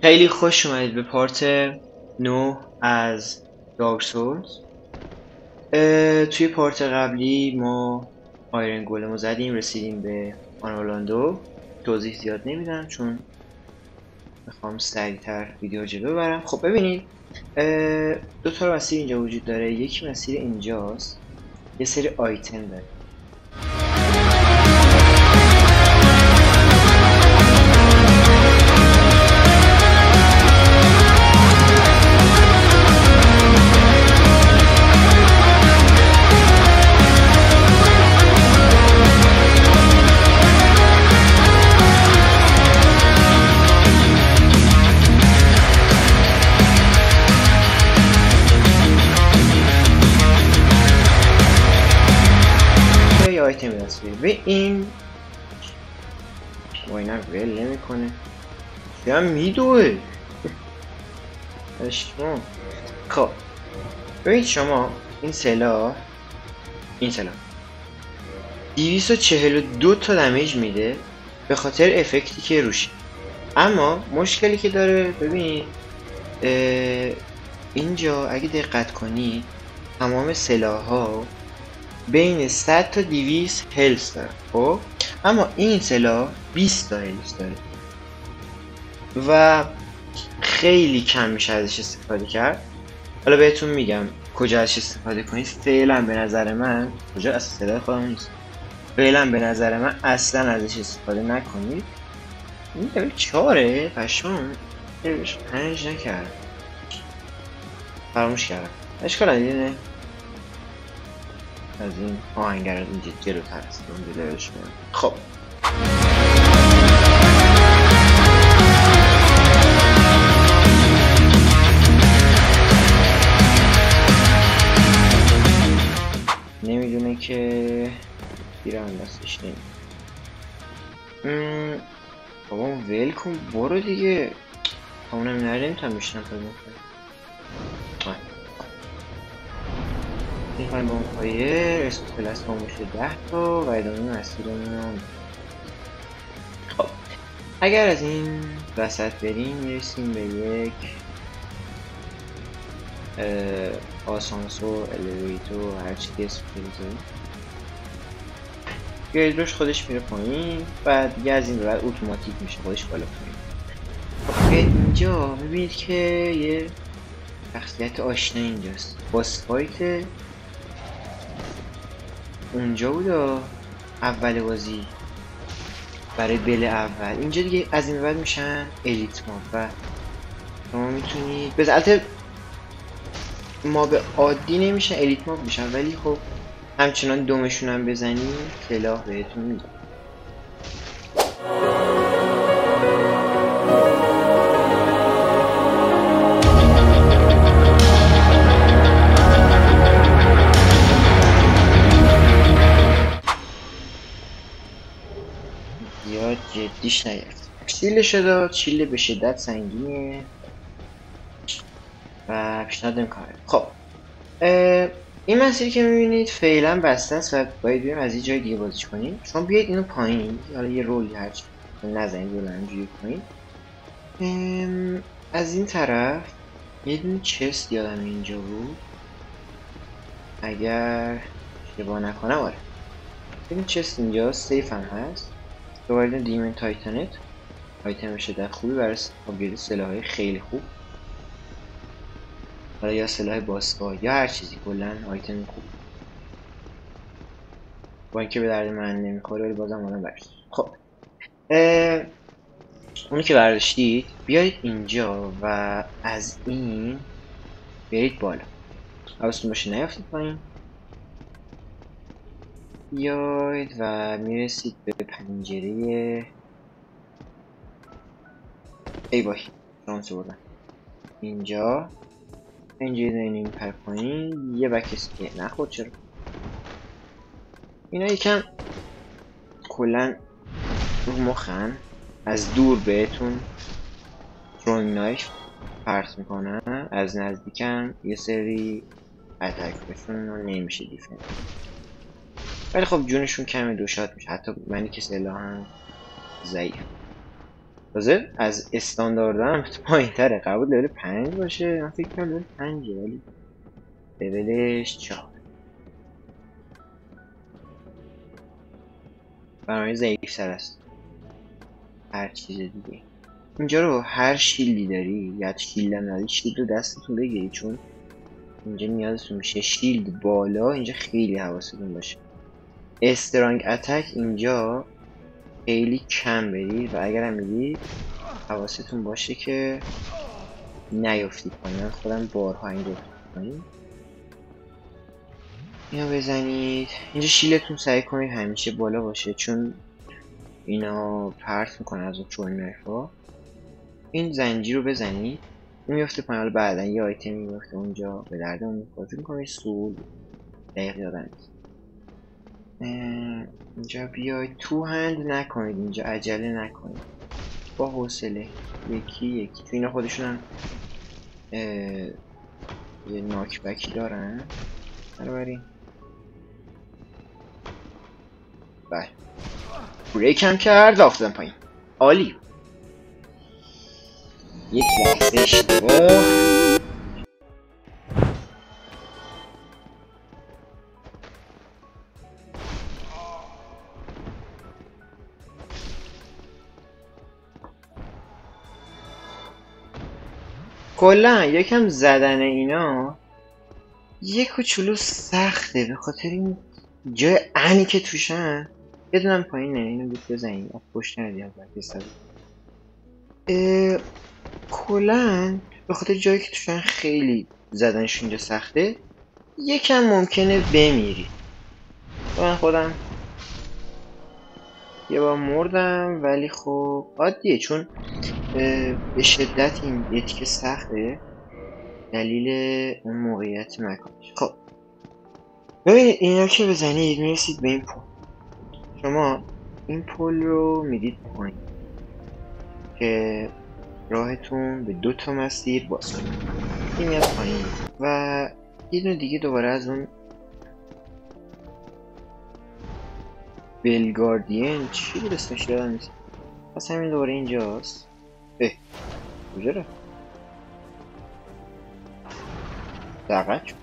خیلی خوش اومدید به پارت 9 از دارک سولز. توی پارت قبلی ما آیرن گولمو زدیم، رسیدیم به آنولاندو. توضیح زیاد نمیدم چون میخوام سریعتر ویدیو جلو ببرم. خب ببینید، دو تا مسیر اینجا وجود داره. یکی مسیر اینجاست، یه سری آیتم داره. آیتم دستگیری به این و اینا ول نمیکنه، یا میدوه اشتون. خب ببینید شما این سلاح 242 تا دمیج میده به خاطر افکتی که روشه. اما مشکلی که داره، ببینید اینجا اگه دقت کنید تمام سلاح ها بین 100 تا 200 هلس داره. خب اما این سلاح 20 تا هلس داره و خیلی کم میشه ازش استفاده کرد. حالا بهتون میگم کجا ازش استفاده کنید. فعلا به نظر من کجا اصلا سلاح خودمون نیست. فعلا به نظر من اصلا ازش استفاده نکنید. این لیول 4 پشون لیولش 5 نکرد، فراموش کردم. اشکال نداره، از این آهنگر اینجا جلوتر است اون لیولش میاد. خب نمیدونه که بیرم دستش نمید. بابا ول کن برو دیگه. اونم نمیتونم میشنم پیدا کنم. میخوایم با اون پایه اسم پلس با موشه 10 تا و ادامه مسیرمون. خب اگر از این وسط بریم میرسیم به یک آسانسور، الیویتور، هرچی که اسم بزنیم. گریدروش خودش میره پایین و دیگه از این بعد اتوماتیک میشه خودش بالا پایین. خب اینجا ببینید که یه شخصیت آشنا اینجاست. باس فایت اونجا بود اول بازی برای بل اول. اینجا دیگه از این بعد میشن الیت ماب و شما میتونید البته ماب عادی نمیشن، الیت ماب میشن، ولی خب همچنان دومشون هم بزنید سلاح بهتون میده. زیاد جدیش نگرفت. شیلش داد، شیل به شدت سنگینه و پیشنهاد نمی‌کنم. خب این مسیری که میبینید فعلا بسته است و باید بریم از یه جای دیگه بازیش کنیم. شما بیاید اینو پایین، حالا یه رولی هرچی نزنید رول همینجوری کنید. از این طرف یه دونه چست یادم اینجا بود اگر اشتباه نکنم. آره این چست اینجا سیف هم هست. دوباره دیمن تایتانت آیتم شدت خوبی برای آپگرید سلاح‌های خیلی خوب، حالا یا سلاح باسکا یا هر چیزی، کلا آیتم خوب با اینکه به درد من نمیخوره ولی بازم آدم برداشت. خب اونی که برداشتید بیایید اینجا و از این برید بالا. حواستون باشه نیافتید پایین. بیایید و میرسید به پنجره. ای وای شانس بردم. اینجا پنجره داریم پر پایین. یه بک اسکیه نخورد. چرا اینا یکم کلن رو مخن، از دور بهتون ترونگ نایف پرت میکنن، از نزدیکم یه سری اتک بشون و نمیشه دیفن، ولی خب جونشون کمه، دو شات میشه. حتی منی که سلاحم ضعیف. تازه از استانداردم پایین تره. قبول لول 5 باشه، من فکر کنم لول 5 ولی لولش 4. برای ضعیف‌تر است هر چیز دیگه. اینجا رو هر شیلدی داری یا شیلد هم نداری، شیلد رو دستتون بگیری، چون اینجا نیازتون میشه شیلد بالا. اینجا خیلی حواستون باشه استرانگ اتک اینجا خیلی کم بری و اگر هم میری حواستون باشه که نیفتید پایین. خودم بارها اینجا افتید پایین. اینو بزنید. اینجا شیلتون سعی کنید همیشه بالا باشه، چون اینا پرت میکنن از اون چون. این زنجیر رو بزنید، این میفته پایین. حالا بعدا یه آیتمی میفته اونجا به دردمون میخوره. فکر میکنم سول دقیق یادم نیست. اینجا بیاید تو هند نکنید، اینجا عجله نکنید، با حوصله یکی یکی. تو اینا خودشون هم یه ناکبکی دارن. بنابراین بله بریک هم کرد و افتادم پایین. عالی. یک لحظه اشتباه. کلا یکم زدن اینا یه کوچولو سخته، به خاطر این جای انی که توشن. یه دونم پایینه، اینو بود بزنیم از پشت ندی از کلا به خاطر جایی که توشن خیلی زدنش اینجا سخته. یکم ممکنه بمیری. من خودم یه بار مردم، ولی خب عادیه، چون به شدت این یتیکه سخته دلیل اون موقعیت مکانش. خب ببینید اینا که بزنید میرسید به این پول. شما این پول رو میدید پایین که راهتون به 2 تا مسیر باز کنید. این میاد پایین و یه دونه دیگه دوباره از اون بلگاردین چی بود اسمش یادم نیست، پس همین دوباره اینجاست. کجا رفت؟ دقیق شد.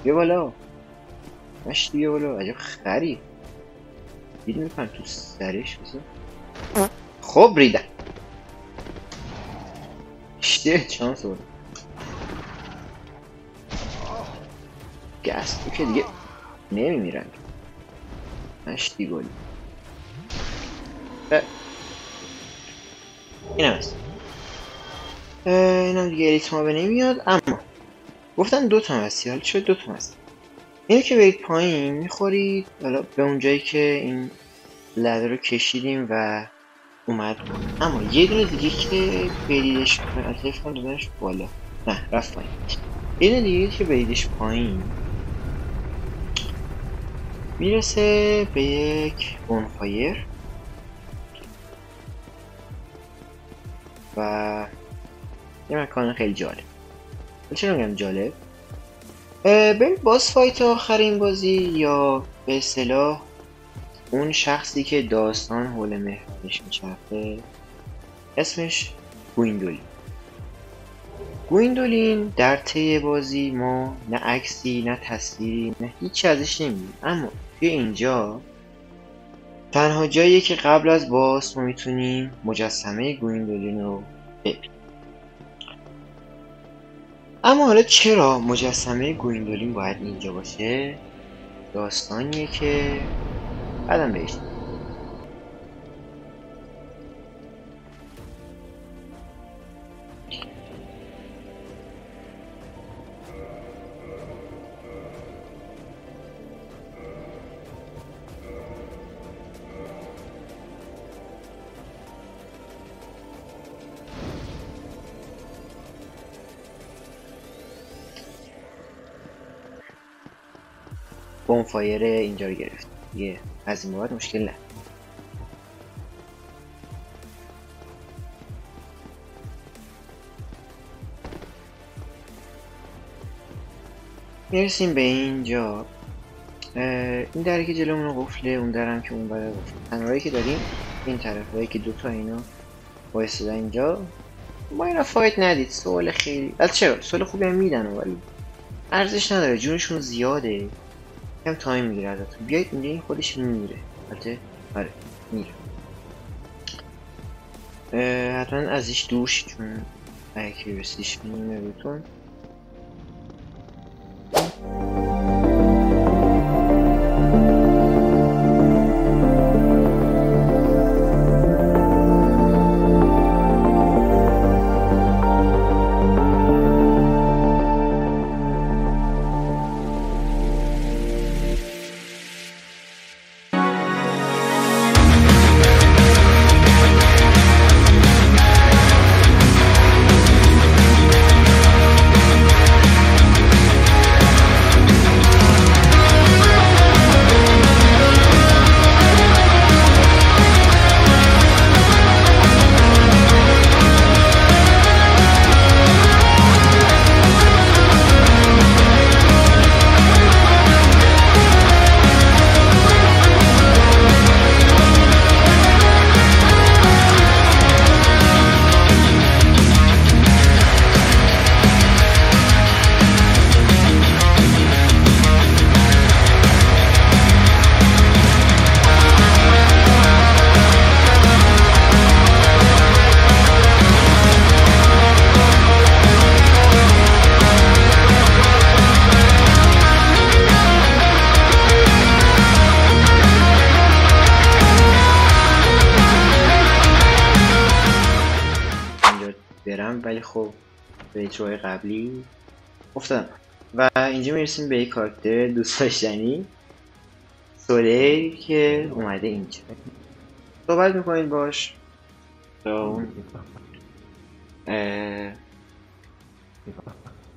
بیا بالا مشتی، بیا بالا. عجب خری دید میکنم تو سرش بسه. خب ریدم اشته چانس بودم. گست تو که دیگه نمیمیرن. مشتی گلی این هم هست. این هم دیگه ریتما به نمیاد. اما گفتن 2 تا هستی، حالا چرا 2 تا هستی؟ اینو که برید پایین میخورید حالا به اون جایی که این لده رو کشیدیم و اومد. اما یه دونه دیگه که بریدش پایین دادنش بالا، نه رفت پایین. یه دونه دیگه که بریدش پایین میرسه به یک بونفایر و یه مکان خیلی جالب. چرا میگم جالب؟ ببین باس فایت آخر این بازی، یا به اصطلاح اون شخصی که داستان حول مهرش میچرخه، اسمش گویندولین در طی بازی ما نه عکسی نه تصویری نه هیچی ازش نمیدیم، اما توی اینجا تنها جاییه که قبل از باس ما میتونیم مجسمه گویندولین رو ببینیم. اما حالا چرا مجسمه گویندولین باید اینجا باشه؟ داستانیه که بعدم بهش بونفایر اینجا رو گرفت دیگه، از این بعد مشکل نه. میرسیم به اینجا. این دری که جلومون قفله، اون درم که اون بره قفله. تنهایی که داریم این طرف هایی که 2 تا اینا وایسادن اینجا. با اینا فایت ندید. سوال خیلی چرا سوال خوبی هم میدن ولی ارزش نداره، جونشون زیاده، کم تایم میگیره ازتون. بیایید اینجا، این خودش میمیره. البته آره میره. حتما ازش دور شید چون اگه رسیدش میمیره بهتون. ولی خب به اجرای قبلی افتادم و اینجا میرسیم به یک کاراکتر دوست داشتنی، سولی که اومده اینجا. صحبت میکنید باش تا اون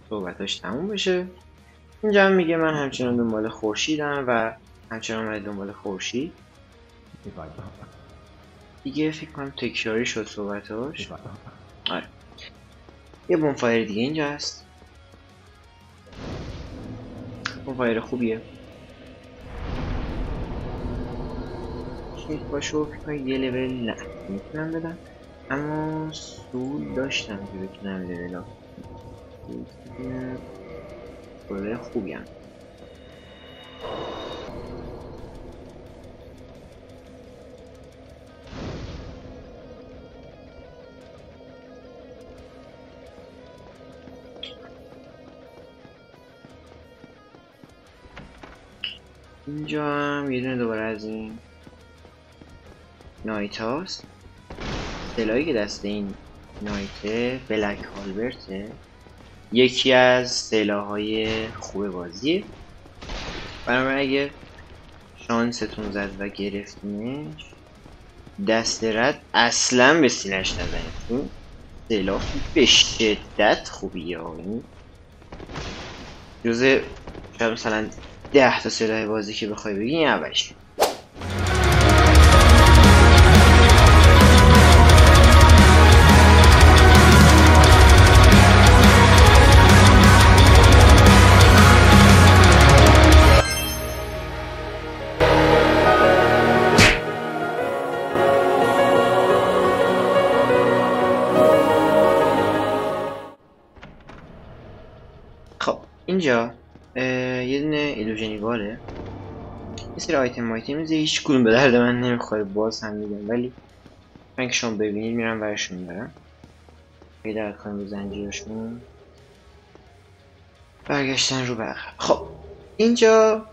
صحبتاش تموم بشه. اینجا هم میگه من همچنان دنبال خورشیدم و همچنان اومده دنبال خورشید. دیگه فکر کنم تکراری شد صحبتاش. آره یه بونفایر دیگه اینجا هست. بونفایر خوبیه. شیک باشو فکر کنم یه لول نه میتونم بدم، اما سول داشتم که بتونم لول ها بونفایر خوبی هم. اینجا هم یه دونه دوباره از این نایت هاست. سلاحی که دست این نایته بلک هالبرته، یکی از سلاحهای خوب بازیه. بنابراین اگه شانستون زد و گرفتینش دست رد اصلا به سینش نزنید، این سلاح به شدت خوبیه. این جزء شاید مثلا 10 تا سلاح بازی که بخوای بگی این اولش. خب اینجا یه دونه ایلوژنیگاله. یه سری آیتم میزه هیچ کدوم به درد من نمیخوره، باز هم میگم، ولی من که شما ببینید میرم برشون میبرم پیدا کنم رو زنجیرشون. برگشتن رو به خب اینجا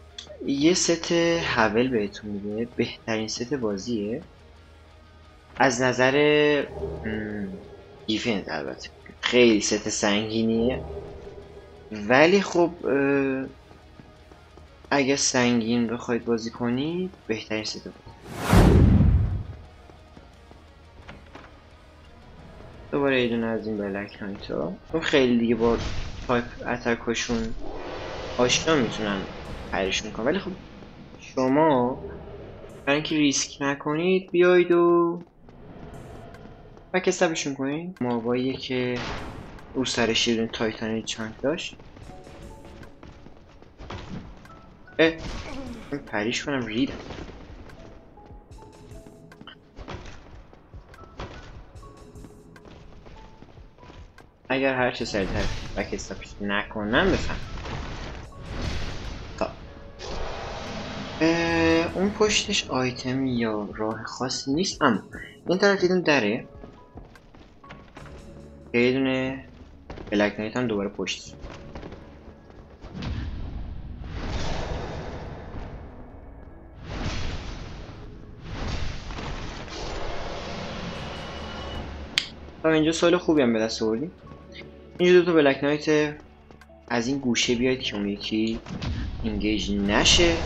یه ست هول بهتون میده، بهترین ست بازیه از نظر دیفنس. البته خیلی ست سنگینیه، ولی خب اگه سنگین بخواید بازی کنید بهترین ست بود. دوباره یه دونه از این بلک نایت ها، اون خیلی دیگه با تایپ اتکاشون آشنا میتونن پریشون کنن، ولی خب شما برای اینکه ریسک نکنید بیاید و کسبشون کنید. مابایی که او سرش یه دونه تایتانی چانک داشت، پریش کنم ریدم. اگر هر چه سریعتر بک استاپش نکنم بفهم. تا اون پشتش آیتم یا راه خاصی نیست، اما این طرف دیدم دره یه دونه بلک نایت هم دوباره پشت. تا اینجا سوال خوبی هم به دست آوردیم. اینجا دوتا بلک نایت از این گوشه بیاید که اون یکی اینگیج نشه،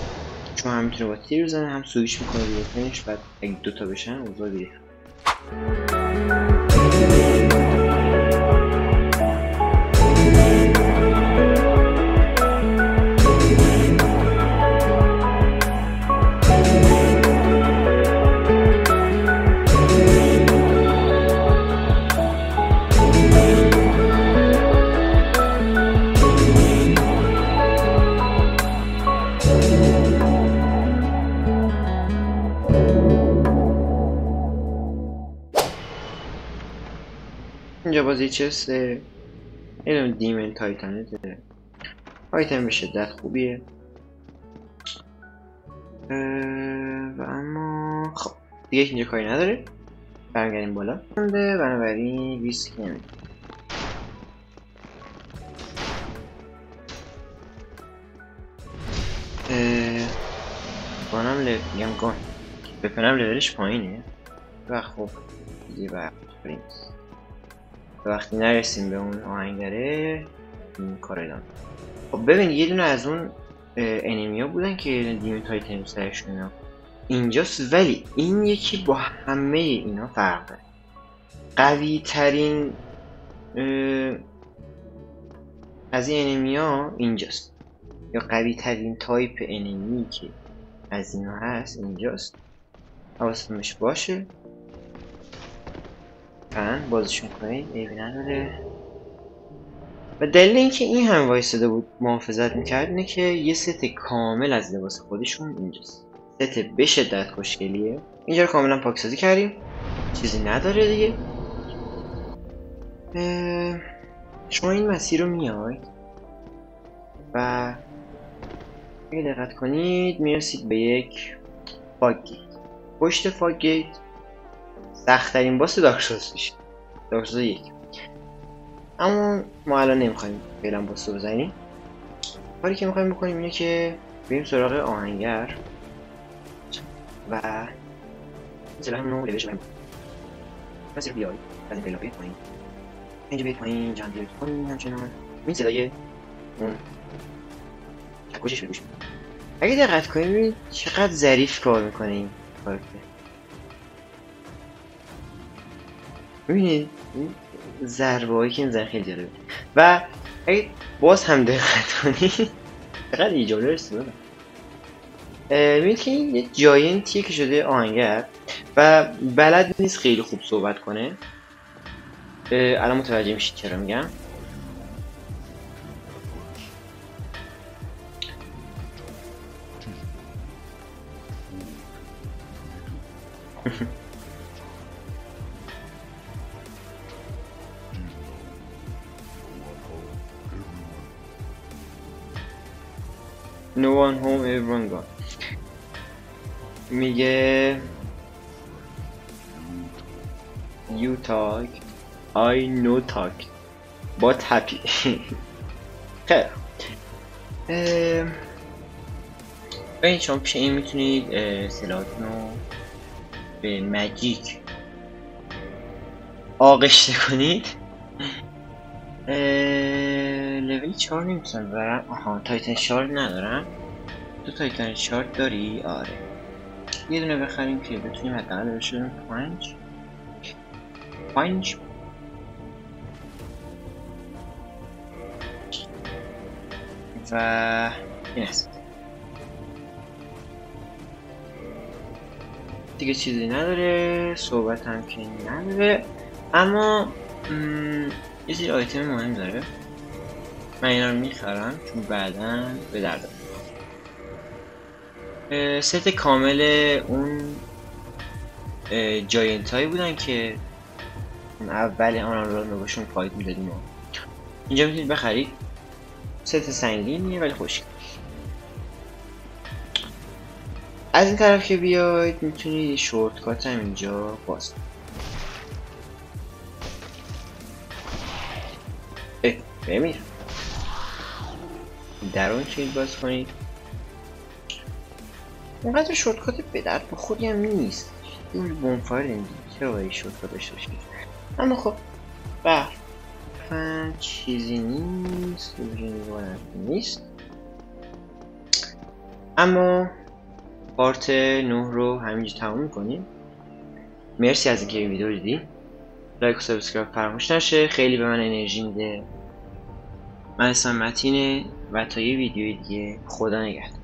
چون هم میتونه با تیر بزنه هم سویش میکنه روی وپنش. بعد اگه دوتا بشن اوضاع دیگه. اینجا بازی چست یه دونه دیمن تایتانه داره. آیتم به شدت خوبیه و اما خب دیگه اینجا کاری نداره. برگردیم بالا. بنابراین ریسک نمیده. گانم میگم گان بپنم لولش پایینه و خب دیگه وقت بریم. وقتی نرسیم به اون آهنگره این کار ادامه. خب ببین یه دونه از اون انیمیا بودن که دیمن تایتن سرشون اینجاست، ولی این یکی با همه اینا فرق داره. قوی ترین از این انیمیا اینجاست، یا قوی ترین تایپ انیمی که از اینا هست اینجاست. حواستمش باشه بازشون کنید، عیبی نداره. و دلیل اینکه این هم وایساده بود محافظت میکرد اینه که یه ست کامل از لباس خودشون اینجاست. ست به شدت خوشگلیه. اینجا رو کاملا پاکسازی کردیم، چیزی نداره دیگه. شما این مسیر رو میاید و اگه دقت کنید میرسید به یک فاگ گیت. پشت فاگ گیت سخت‌ترین باس دارک سولز میشه، دارک سولز 1. اما ما الان نمیخوایم فعلا باس رو بزنیم. کاری که میخوایم بکنیم اینه که بریم سراغ آهنگر و سلاحمون رو لولش بریم. مسیر بیایی از این پیلا پایین، اینجا بیایید پایین، جان بیایید پایین. همچنان این صدای اون چکشش رو گوش میدیم. اگه دقت کنید ببینید چقدر ظریف کار میکنه این کاراکتر. ببینید این ضربه هایی که میزنه خیلی جالبه. و اگه باز هم دقت کنید چقدر ایجابه رسیده. ببینید که این یه جاینتیه که شده آهنگر و بلد نیست خیلی خوب صحبت کنه. الان متوجه میشید چرا میگم. No one home, everyone gone. میگه You talk, I no talk, but happy. خیلی ببینید شما پیش این میتونید سلاحاتون رو به ماجیک آغشته کنید. لول 4 نمیتونم برم. آها تایتن شارد ندارم. تو تایتن شارد داری؟ آره یه دونه بخریم که بتونیم حداقل بشیم 5 و این است دیگه. چیزی نداره، صحبت هم که نداره، اما یه سری آیتم مهم داره. من اینا رو میخرم چون بعدا به درد ست کامل اون جاینت هایی بودن که اول آن رو باشون فایت میدادیم اینجا میتونید بخرید، ست سنگینیه ولی خوشگل. از این طرف که بیاید میتونید شورتکات هم اینجا باز بمیر در رو میتونید باز کنید. اینقدر شورتکات به درد بخوری هم نیست، این بونفایر دیگه چرا باید شورتکات داشته باشید. اما خب چیزی نیست. اما پارت 9 رو همینجا تموم میکنیم. مرسی از اینکه ویدیو رو دیدی. لایک و سابسکرایب فراموش نشه، خیلی به من انرژی میده. من اسمم متینه و تا یه ویدیوی دیگه خدا نگهدار.